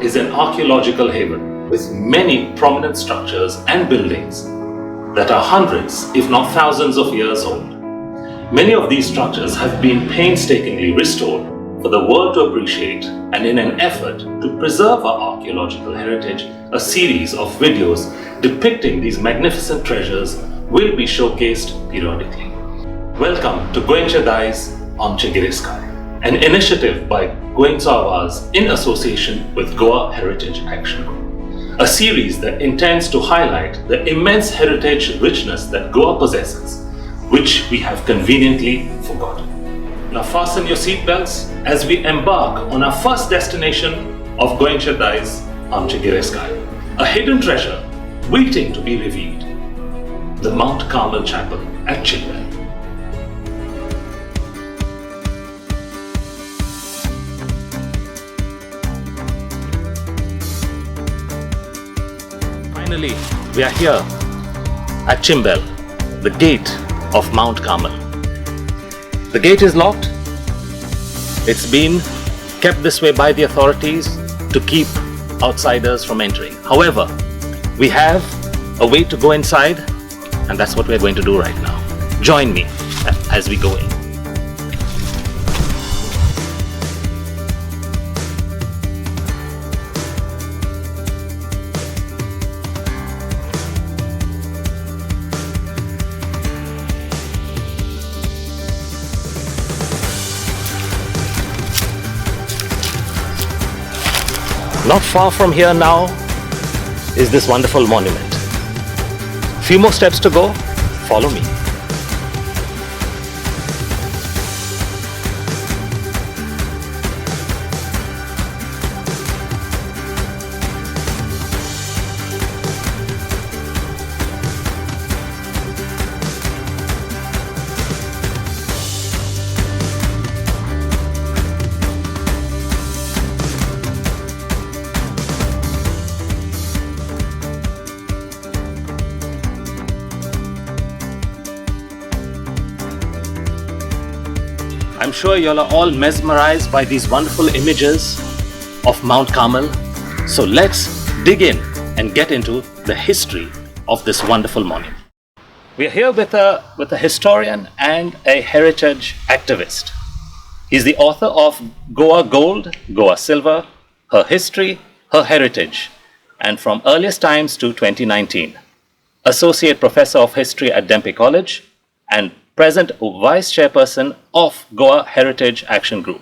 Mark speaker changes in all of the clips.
Speaker 1: is an archaeological haven with many prominent structures and buildings that are hundreds, if not thousands of years old. Many of these structures have been painstakingly restored for the world to appreciate, and in an effort to preserve our archaeological heritage, a series of videos depicting these magnificent treasures will be showcased periodically. Welcome to Goenche Daiz Amchi Girestkai, an initiative by Goencho Avaaz in association with Goa Heritage Action Group, a series that intends to highlight the immense heritage richness that Goa possesses, which we have conveniently forgotten. Now fasten your seatbelts as we embark on our first destination of Goenche Daiz Amchi Girestkai, a hidden treasure waiting to be revealed, the Mount Carmel Chapel at Chimbel. Finally, we are here at Chimbel, the gate of Mount Carmel. The gate is locked. It's been kept this way by the authorities to keep outsiders from entering. However, we have a way to go inside, and that's what we're going to do right now. Join me as we go in. Not far from here now is this wonderful monument. Few more steps to go. Follow me. I'm sure you're all mesmerized by these wonderful images of Mount Carmel. So let's dig in and get into the history of this wonderful monument. We are here with a historian and a heritage activist. He's the author of Goa Gold, Goa Silver, Her History, Her Heritage, and from earliest times to 2019. Associate Professor of History at Dempe College and present Vice Chairperson of Goa Heritage Action Group.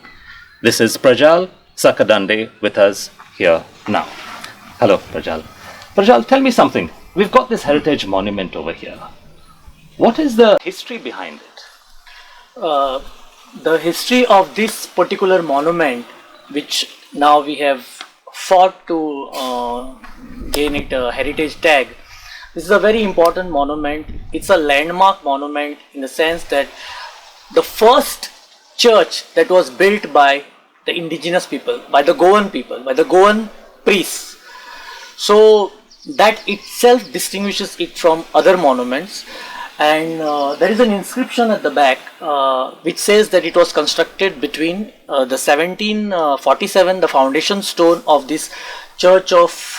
Speaker 1: This is Prajal Sakadande with us here now. Hello, Prajal. Prajal, tell me something. We've got this heritage monument over here. What is the history behind it?
Speaker 2: The history of this particular monument, which now we have fought to gain it a heritage tag. This is a very important monument. It's a landmark monument in the sense that the first church that was built by the indigenous people, by the Goan people, by the Goan priests. So that itself distinguishes it from other monuments. And there is an inscription at the back which says that it was constructed between the 1747, the foundation stone of this church of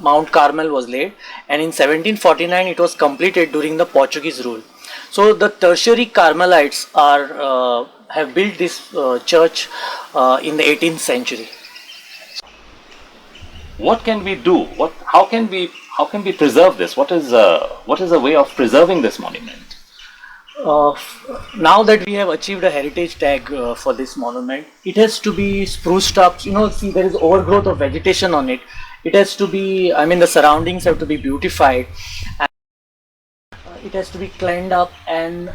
Speaker 2: Mount Carmel was laid, and in 1749 it was completed during the Portuguese rule. So the tertiary Carmelites have built this church in the 18th century.
Speaker 1: What can we do? How can we preserve this? What is a way of preserving this monument?
Speaker 2: Now that we have achieved a heritage tag for this monument, it has to be spruced up. See, there is overgrowth of vegetation on it. It has to be, the surroundings have to be beautified. And it has to be cleaned up, and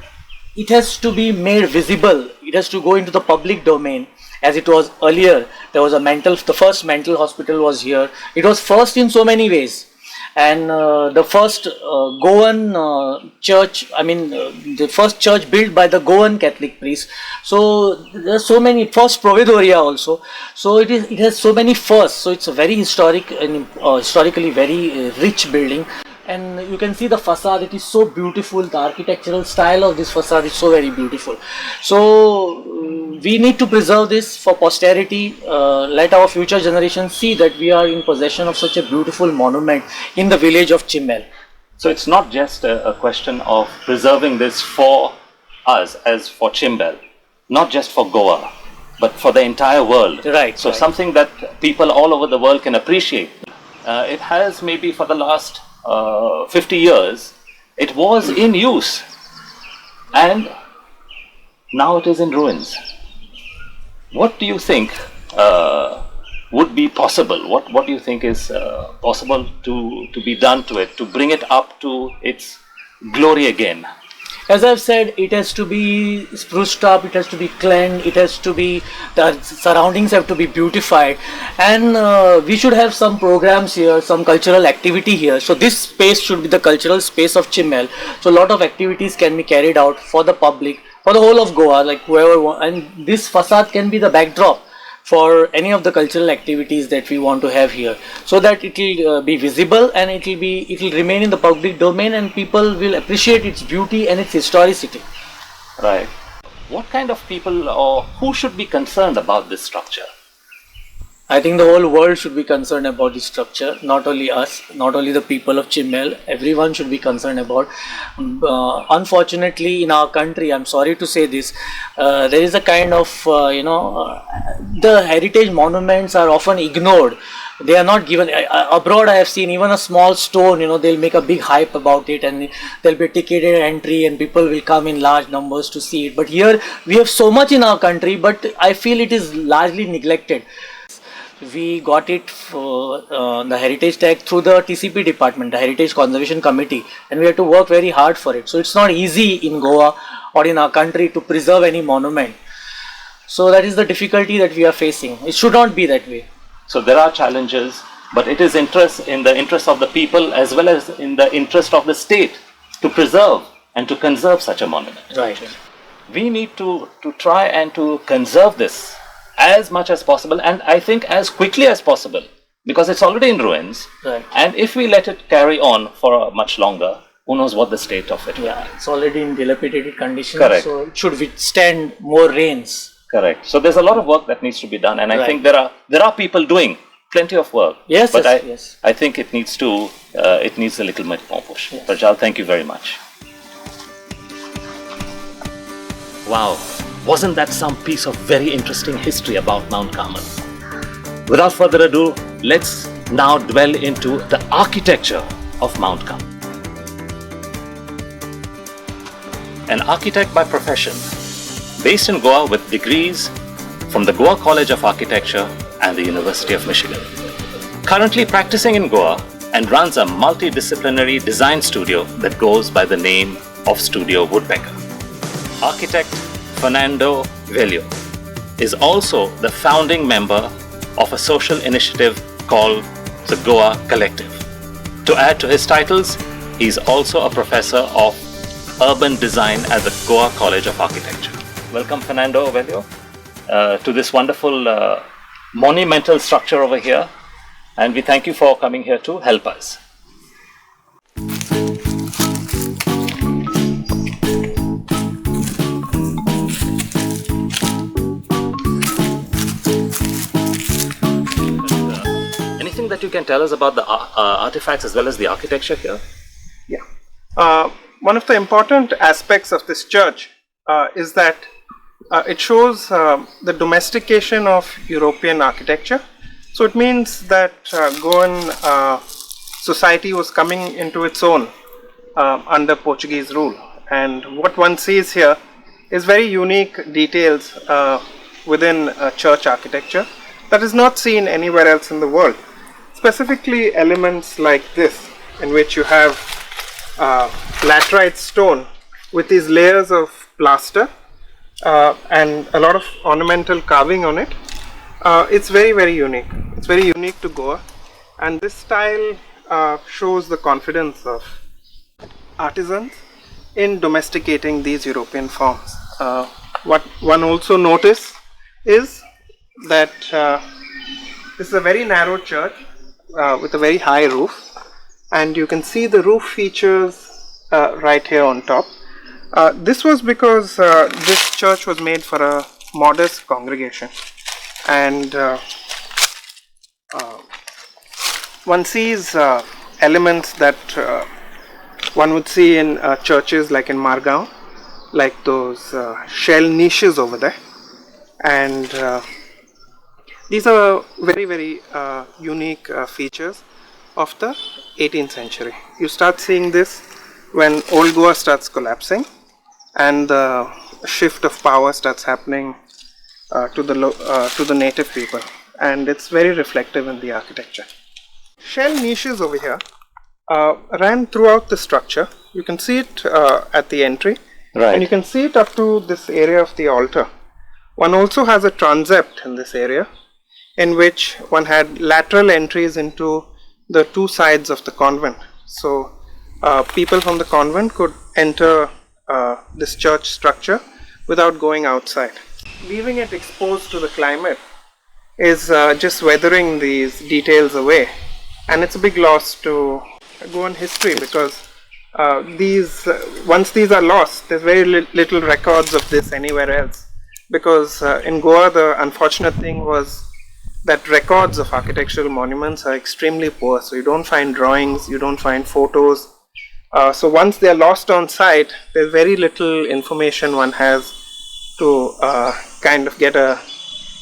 Speaker 2: it has to be made visible. It has to go into the public domain, as it was earlier. There was the first mental hospital was here. It was first in so many ways. And the first Goan church, the first church built by the Goan Catholic priests. So there are so many, first Providoria also. So it has so many firsts. So it's a very historic and historically very rich building. And you can see the facade, it is so beautiful. The architectural style of this facade is so very beautiful. So we need to preserve this for posterity. Let our future generations see that we are in possession of such a beautiful monument in the village of Chimbel.
Speaker 1: So it's not just a question of preserving this for us as for Chimbel, not just for Goa, but for the entire world.
Speaker 2: Right.
Speaker 1: So
Speaker 2: right.
Speaker 1: something that people all over the world can appreciate. It has maybe for the last 50 years, it was in use, and now it is in ruins. What do you think would be possible? What do you think is possible to be done to it, to bring it up to its glory again?
Speaker 2: As I've said, it has to be spruced up, it has to be cleansed, it has to be, the surroundings have to be beautified, and we should have some programs here, some cultural activity here. So this space should be the cultural space of Chimbel. So a lot of activities can be carried out for the public, for the whole of Goa, like whoever, and this facade can be the backdrop for any of the cultural activities that we want to have here, so that it will be visible and it will remain in the public domain, and people will appreciate its beauty and its historicity.
Speaker 1: Right. What kind of people or who should be concerned about this structure?
Speaker 2: I think the whole world should be concerned about this structure, not only us, not only the people of Chimbel, everyone should be concerned about. Unfortunately, in our country, I'm sorry to say this, there is a kind of, the heritage monuments are often ignored. They are not given. Abroad, I have seen even a small stone, they'll make a big hype about it, and there'll be a ticketed entry and people will come in large numbers to see it. But here, we have so much in our country, but I feel it is largely neglected. We got it for the heritage tag through the TCP department, the Heritage Conservation Committee, and we have to work very hard for it. So it's not easy in Goa or in our country to preserve any monument. So that is the difficulty that we are facing. It should not be that way.
Speaker 1: So there are challenges, but it is in the interest of the people as well as in the interest of the state to preserve and to conserve such a monument.
Speaker 2: Right.
Speaker 1: We need to try and to conserve this as much as possible, and I think as quickly as possible, because it's already in ruins.
Speaker 2: Right.
Speaker 1: And if we let it carry on for much longer, who knows what the state of it will be.
Speaker 2: It's already in dilapidated condition.
Speaker 1: Correct.
Speaker 2: So it should withstand more rains.
Speaker 1: Correct. So there's a lot of work that needs to be done, and I think there are people doing plenty of work.
Speaker 2: Yes,
Speaker 1: but
Speaker 2: yes.
Speaker 1: I think it needs a little bit more push. Yes. Prajal, thank you very much. Wow. Wasn't that some piece of very interesting history about Mount Carmel? Without further ado, let's now dwell into the architecture of Mount Carmel. An architect by profession, based in Goa with degrees from the Goa College of Architecture and the University of Michigan. Currently practicing in Goa and runs a multidisciplinary design studio that goes by the name of Studio Woodpecker. Architect Fernando Velio is also the founding member of a social initiative called the Goa Collective. To add to his titles, he is also a professor of urban design at the Goa College of Architecture. Welcome, Fernando Velio, to this wonderful monumental structure over here, and we thank you for coming here to help us. That you can tell us about the artifacts as well as the architecture here?
Speaker 3: Yeah. One of the important aspects of this church is that it shows the domestication of European architecture. So it means that Goan society was coming into its own under Portuguese rule. And what one sees here is very unique details within church architecture that is not seen anywhere else in the world. Specifically elements like this, in which you have laterite stone with these layers of plaster and a lot of ornamental carving on it. It's very, very unique. It's very unique to Goa, and this style shows the confidence of artisans in domesticating these European forms. What one also notice is that this is a very narrow church with a very high roof, and you can see the roof features right here on top. This was because this church was made for a modest congregation, and one sees elements that one would see in churches like in Margaon, like those shell niches over there, and these are very, very unique features of the 18th century. You start seeing this when old Goa starts collapsing and the shift of power starts happening to the native people, and it's very reflective in the architecture. Shell niches over here ran throughout the structure. You can see it at the entry,
Speaker 4: Right.
Speaker 3: and you can see it up to this area of the altar. One also has a transept in this area, in which one had lateral entries into the two sides of the convent. So people from the convent could enter this church structure without going outside. Leaving it exposed to the climate is just weathering these details away, and it's a big loss to Goan history, because once these are lost, there's very little records of this anywhere else, because in Goa the unfortunate thing was that records of architectural monuments are extremely poor. So you don't find drawings, you don't find photos. So once they are lost on site, there's very little information one has to kind of get a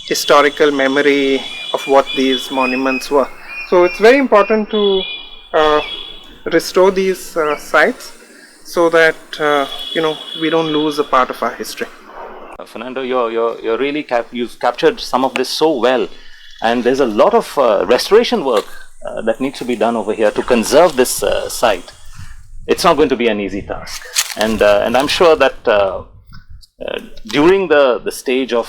Speaker 3: historical memory of what these monuments were. So it's very important to restore these sites so that we don't lose a part of our history.
Speaker 4: Fernando, you're really you've captured some of this so well, and there's a lot of restoration work that needs to be done over here to conserve this site. It's not going to be an easy task, and I'm sure that during the stage of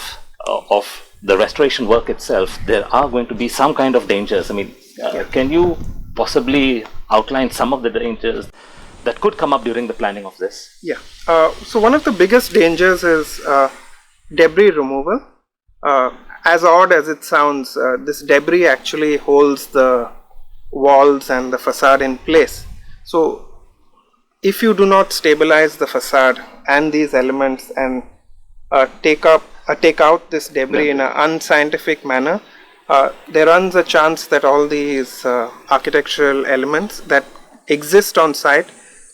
Speaker 4: the restoration work itself, there are going to be some kind of dangers. I mean, can you possibly outline some of the dangers that could come up during the planning of this?
Speaker 3: Yeah. So one of the biggest dangers is debris removal. As odd as it sounds, this debris actually holds the walls and the facade in place. So if you do not stabilize the facade and these elements and take out this debris in an unscientific manner, there runs a chance that all these architectural elements that exist on site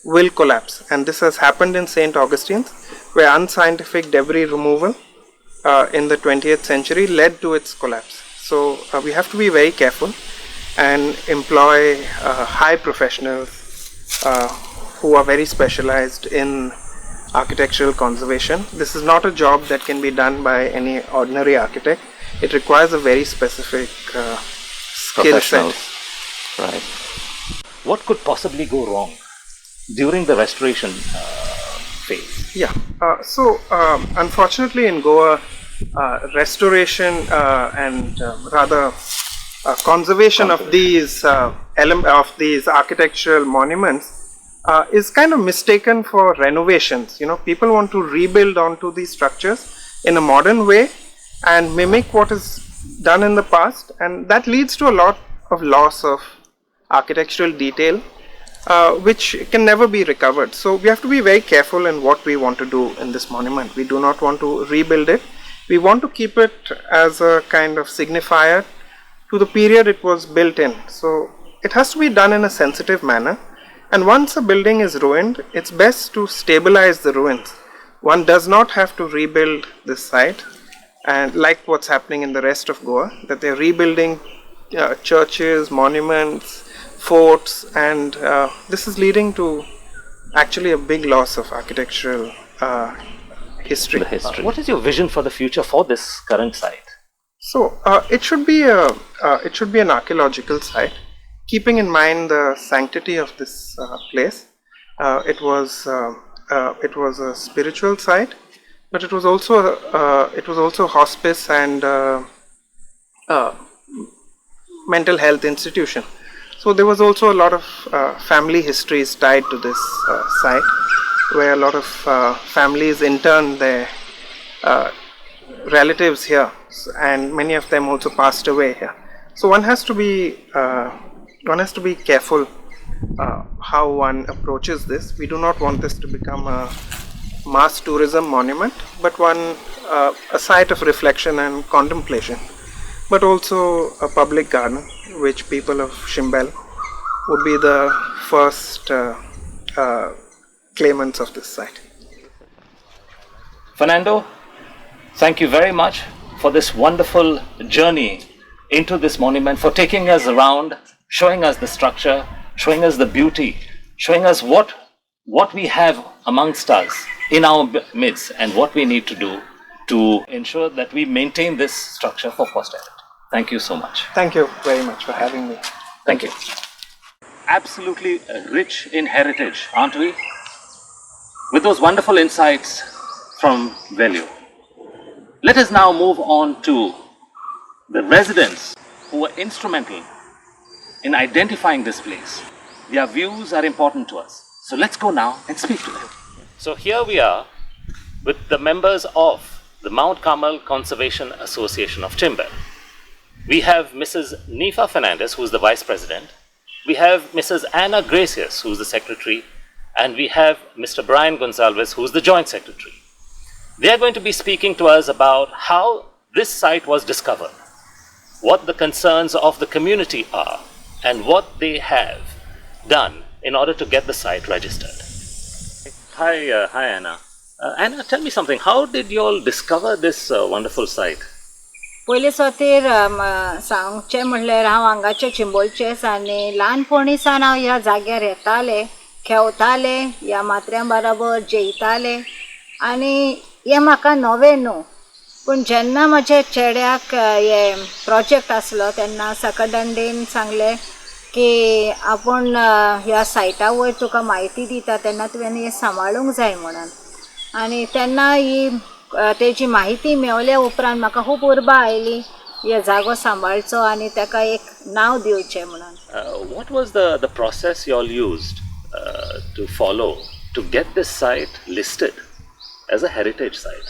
Speaker 3: will collapse. And this has happened in St. Augustine's, where unscientific debris removal in the 20th century led to its collapse. So we have to be very careful and employ high professionals who are very specialized in architectural conservation. This is not a job that can be done by any ordinary architect. It requires a very specific skill set.
Speaker 4: Right. What could possibly go wrong during the restoration phase?
Speaker 3: Yeah. So unfortunately in Goa, restoration and rather conservation of these architectural monuments is kind of mistaken for renovations. People want to rebuild onto these structures in a modern way and mimic what is done in the past, and that leads to a lot of loss of architectural detail, which can never be recovered. So we have to be very careful in what we want to do in this monument. We do not want to rebuild it. We want to keep it as a kind of signifier to the period it was built in. So it has to be done in a sensitive manner. And once a building is ruined, it's best to stabilize the ruins. One does not have to rebuild this site, and like what's happening in the rest of Goa, that they're rebuilding churches, monuments, forts, and this is leading to actually a big loss of architectural history.
Speaker 4: What is your vision for the future for this current site?
Speaker 3: So it should be an archaeological site, keeping in mind the sanctity of this place. It was a spiritual site, but it was also hospice and mental health institution. So there was also a lot of family histories tied to this site, where a lot of families interned their relatives here, and many of them also passed away here. So one has to be careful how one approaches this. We do not want this to become a mass tourism monument, but one a site of reflection and contemplation, but also a public garden, which people of Chimbel would be the first claimants of this site.
Speaker 4: Fernando, thank you very much for this wonderful journey into this monument, for taking us around, showing us the structure, showing us the beauty, showing us what we have amongst us in our midst and what we need to do to ensure that we maintain this structure for posterity. Thank you so much.
Speaker 3: Thank you very much for having me.
Speaker 4: Thank you. Absolutely rich in heritage, aren't we? With those wonderful insights from Velio. Let us now move on to the residents who were instrumental in identifying this place. Their views are important to us. So let's go now and speak to them. So here we are with the members of the Mount Carmel Conservation Association of Chimbel. We have Mrs. Nifa Fernandez, who is the Vice President. We have Mrs. Anna Gracias, who is the Secretary. And we have Mr. Brian Gonzalez, who is the Joint Secretary. They are going to be speaking to us about how this site was discovered, what the concerns of the community are, and what they have done in order to get the site registered. Hi Anna. Anna, tell me something. How did you all discover this wonderful site?
Speaker 5: पयले सुवातेर सांगचें म्हणल्यार हांव हांगाचे चिंबोलचेंच आनी ल्हानपणी सावन हांव ह्या जाग्यार येतालें, खेवतालें, ह्या मात्र्यां बरोबर जेयतालें आनी हें म्हाका नवें न्हू. पूण जेन्ना म्हज्या चेड्याक हे प्रोजेक्ट आसलो तेन्ना सकडंडेन सांगलें की आपूण ह्या सायटा वयर तुका म्हायती दिता तेन्ना तुवें हें सांबाळूंक जाय म्हणून. आनी तेन्ना ही तेजी म्हायती मेवल्या उपरांत म्हाका खूब उर्बा आयली हे जागो सांबाळचो आनी ताका एक नांव दिवचें म्हणून.
Speaker 4: What was the process you all used to follow to get this site listed as a heritage site?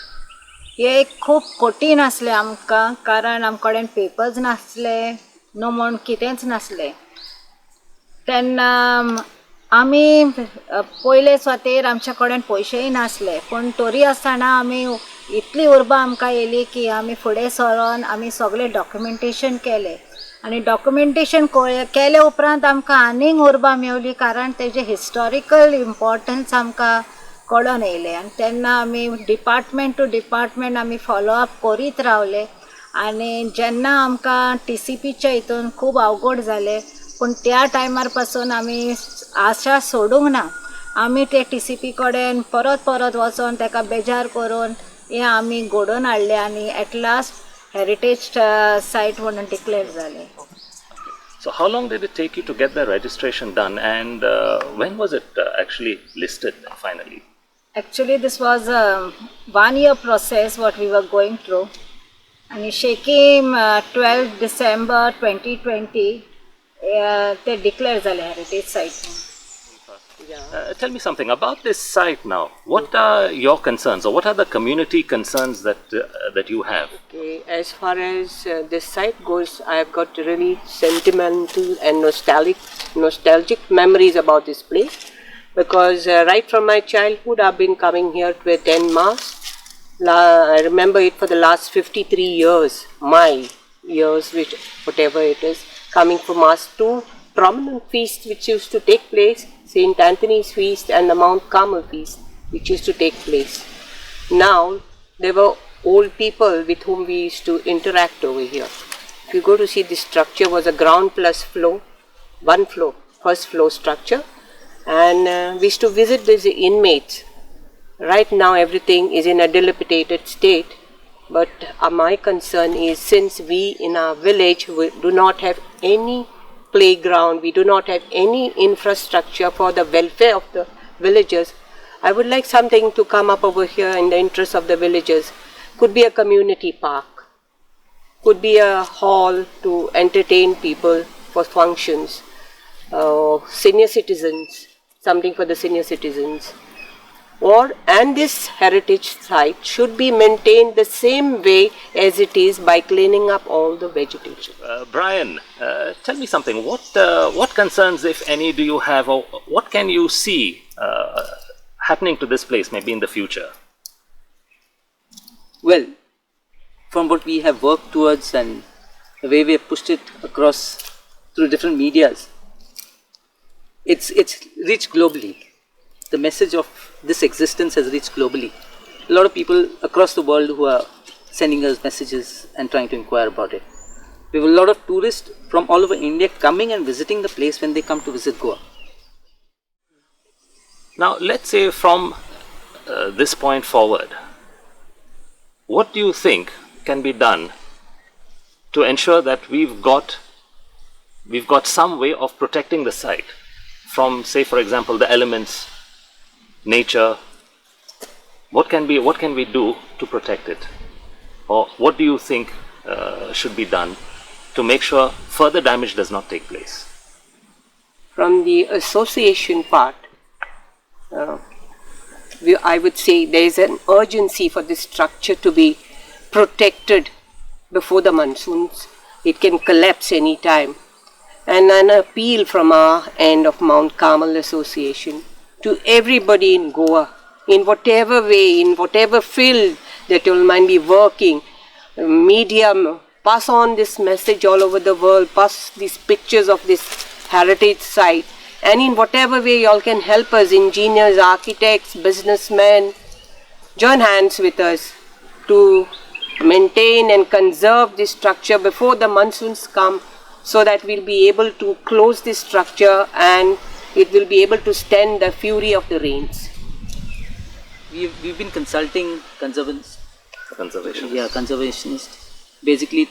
Speaker 5: हे खूब कठीण आसलें आमकां, कारण आमचे कडेन पेपर्स नासले, नो म्हूण कितेंच नासलें. तेन्ना आमी पयले सुवातेर आमचे कडेन पयशेय नासले, पूण तरी आसतना आमी इतली उर्बा आमकां येयली की आमी फुडें सरोन आमी सगळें डॉक्युमेंटेशन केलें आनी डॉक्युमेंटेशन केले उपरांत आमकां आनीक उर्बा मेवली, कारण तेजे हिस्टॉरिकल इम्पॉर्टन्स आमकां कळोन येयलें. आनी तेन्ना आमी डिपार्टमेंट टू डिपार्टमेंट आमी फॉलोअप करीत रावले आनी जेन्ना आमकां TCPच्या हितून खूब अवघड जालें, पूण त्या टायमार पासून आमी आशा सोडूंक ना. आमी ते TCP कडेन परत परत वचोन ताका बेजार करून हें आमी घडोवन हाडलें आनी एट लास्ट हेरिटेज सायट म्हणून डिक्लेअर जालें.
Speaker 4: So how long did it take you to get the registration done, and when was it actually listed finally?
Speaker 5: Actually, this was a 1-year process what we were going through. And Shekim 12 December 2020, they declared the heritage site.
Speaker 4: Tell me something about this site now. What are your concerns, or what are the community concerns that you have?
Speaker 6: Okay, as far as this site goes, I have got really sentimental and nostalgic memories about this place, because right from my childhood I've been coming here to attend Mass. I remember it for the last 53 years, my years, which whatever it is, coming for Mass. Two prominent feasts which used to take place, St. Anthony's Feast and the Mount Carmel Feast, which used to take place. Now, there were old people with whom we used to interact over here. If you go to see, this structure was a ground plus floor, one floor, first floor structure, and we used to visit these inmates. Right now, everything is in a dilapidated state, but my concern is, since we in our village we do not have any playground, we do not have any infrastructure for the welfare of the villagers, I would like something to come up over here in the interest of the villagers. Could be a community park, could be a hall to entertain people for functions, senior citizens, something for the senior citizens. And this heritage site should be maintained the same way as it is, by cleaning up all the vegetation.
Speaker 4: Brian, tell me something. What concerns, if any, do you have, or what can you see happening to this place maybe in the future?
Speaker 6: Well,
Speaker 7: from what we have worked towards and the way we have pushed it across through different medias, it's reached globally. The message of this existence has reached globally. A lot of people across the world who are sending us messages and trying to inquire about it. We have a lot of tourists from all over India coming and visiting the place when they come to visit Goa.
Speaker 4: Now, let's say from this point forward, what do you think can be done to ensure that we've got some way of protecting the site from, say, for example, the elements, nature? What can we do to protect it? Or what do you think should be done to make sure further damage does not take place?
Speaker 6: From the association part, I would say there is an urgency for this structure to be protected before the monsoons. It can collapse any time. And an appeal from our end of Mount Carmel Association to everybody in Goa, in whatever way, in whatever field that you might be working, medium, pass on this message all over the world, pass these pictures of this heritage site, and in whatever way you all can help us, engineers, architects, businessmen, join hands with us to maintain and conserve this structure before the monsoons come, so that we'll be able to close this structure and it will be able to stand the fury of the rains.
Speaker 7: We've been consulting conservationists, basically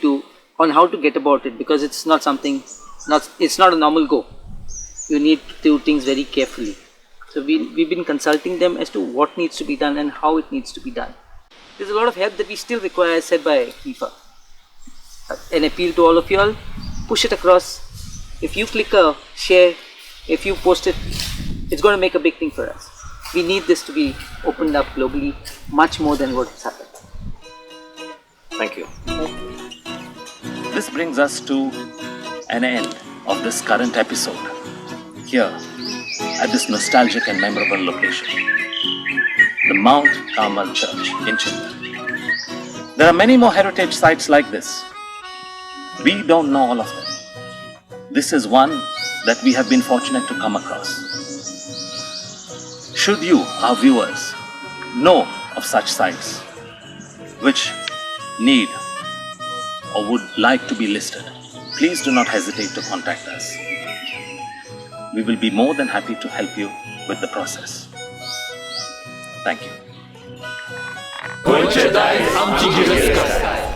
Speaker 7: on how to get about it, because it's not a normal go. You need to do things very carefully. So we've been consulting them as to what needs to be done and how it needs to be done. There's a lot of help that we still require, as said by FIFA. An appeal to all of you all, push it across. If you click a share, if you post it, it's going to make a big thing for us. We need this to be opened up globally much more than what has happened.
Speaker 4: Thank you. This brings us to an end of this current episode here at this nostalgic and memorable location, the Mount Carmel Church in Chimbel. There are many more heritage sites like this. We don't know all of them. This is one that we have been fortunate to come across. Should you, our viewers, know of such sites which need or would like to be listed, please do not hesitate to contact us. We will be more than happy to help you with the process. Thank you.
Speaker 1: Goenche Daiz Amchi Girestkai.